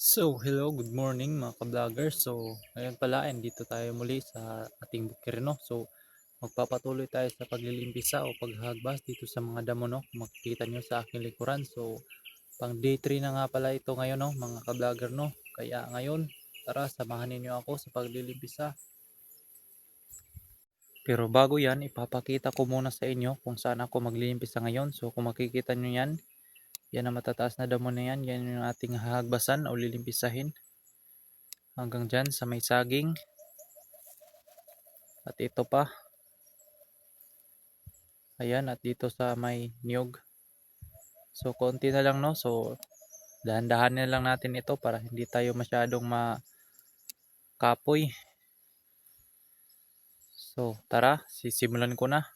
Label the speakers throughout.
Speaker 1: So, hello, good morning mga ka-vlogger. So, ngayon pala, dito tayo muli sa ating bukirno. So, magpapatuloy tayo sa paglilimpisa o paghahagbas dito sa mga damo, no? Kung makikita nyo sa aking likuran. So, pang day 3 na nga pala ito ngayon, no? Mga ka-vlogger, no? Kaya ngayon, tara, samahan niyo ako sa paglilimpisa. Pero bago yan, ipapakita ko muna sa inyo kung saan ako maglilimpisa ngayon. So, kung makikita nyo yan, yan ang matataas na damo na yan. Yan yung ating hahagbasan o lilimpisahin. Hanggang dyan sa may saging. At ito pa. Ayan, at dito sa may niyog. So, konti na lang, no? So, dahan-dahan na lang natin ito para hindi tayo masyadong makapoy. So, tara, sisimulan ko na.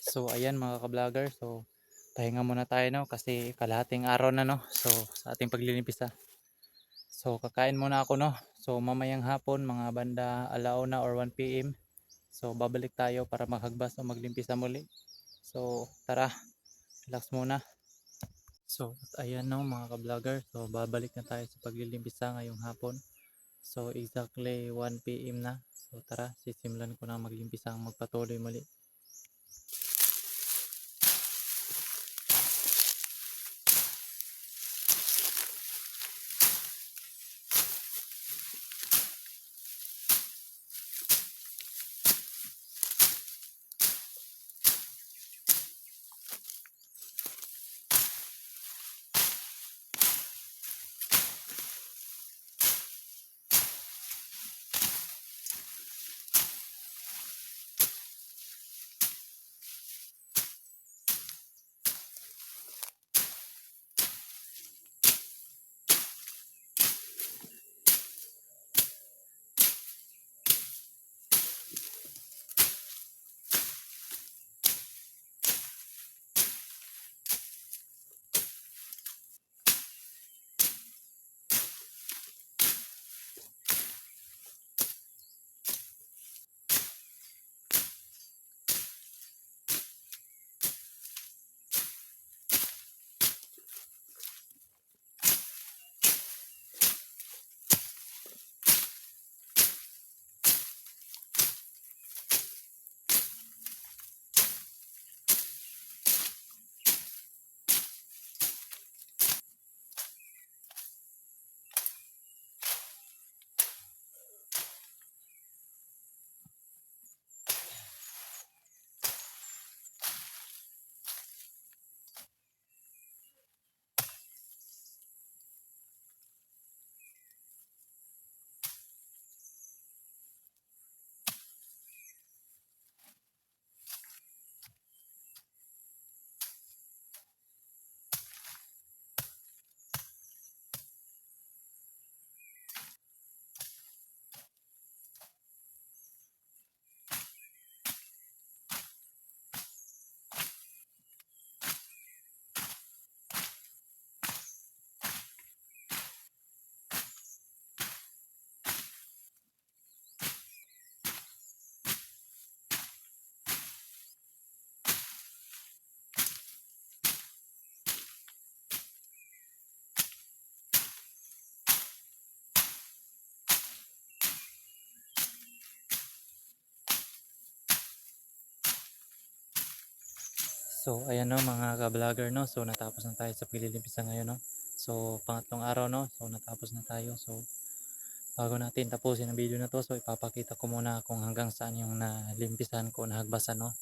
Speaker 1: So ayan mga ka-vlogger, so pahinga muna tayo no kasi kalahating araw na no. So sa ating paglilimpisa. So kakain muna ako no. So mamayang hapon mga banda alauna or 1 PM. So babalik tayo para maghagbas o maglimpisa muli. So tara, relax muna. So at ayan no mga ka-vlogger, so babalik na tayo sa paglilimpisa ngayong hapon. So exactly 1 PM na. So tara, sisimulan ko na maglimpisa ang magpatuloy muli. So ayan no mga ka-vlogger no. So natapos na tayo sa paglilimpisa ngayon no. So pangatlong araw no. So natapos na tayo. So bago natin tapusin ang video na to, so ipapakita ko muna kung hanggang saan yung nalimpisan ko, nahagbasan no.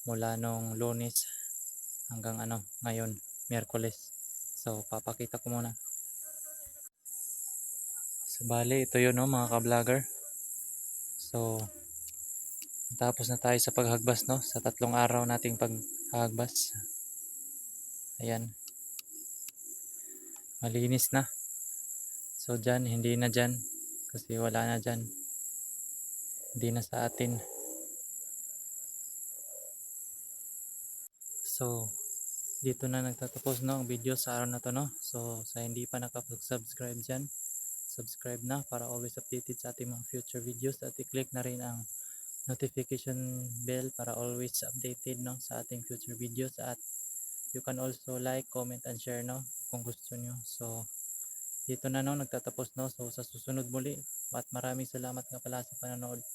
Speaker 1: Mula nung Lunes hanggang ngayon, Miyerkules. So papakita ko muna. So bali ito yun no mga ka-vlogger. So tapos na tayo sa paghagbas no, sa tatlong araw nating paghagbas. Ayan, malinis na. So dyan, hindi na dyan. Kasi wala na dyan. Hindi na sa atin. So, dito na nagtatapos no, ang video sa araw na to no. So, sa hindi pa nakapag-subscribe dyan, subscribe na para always updated sa ating mga future videos. At i-click na rin ang notification bell para always updated no, sa ating future videos. At you can also like, comment, and share no, kung gusto nyo. So, dito na no, nagtatapos no. So, sa susunod muli. At maraming salamat nga pala sa panonood.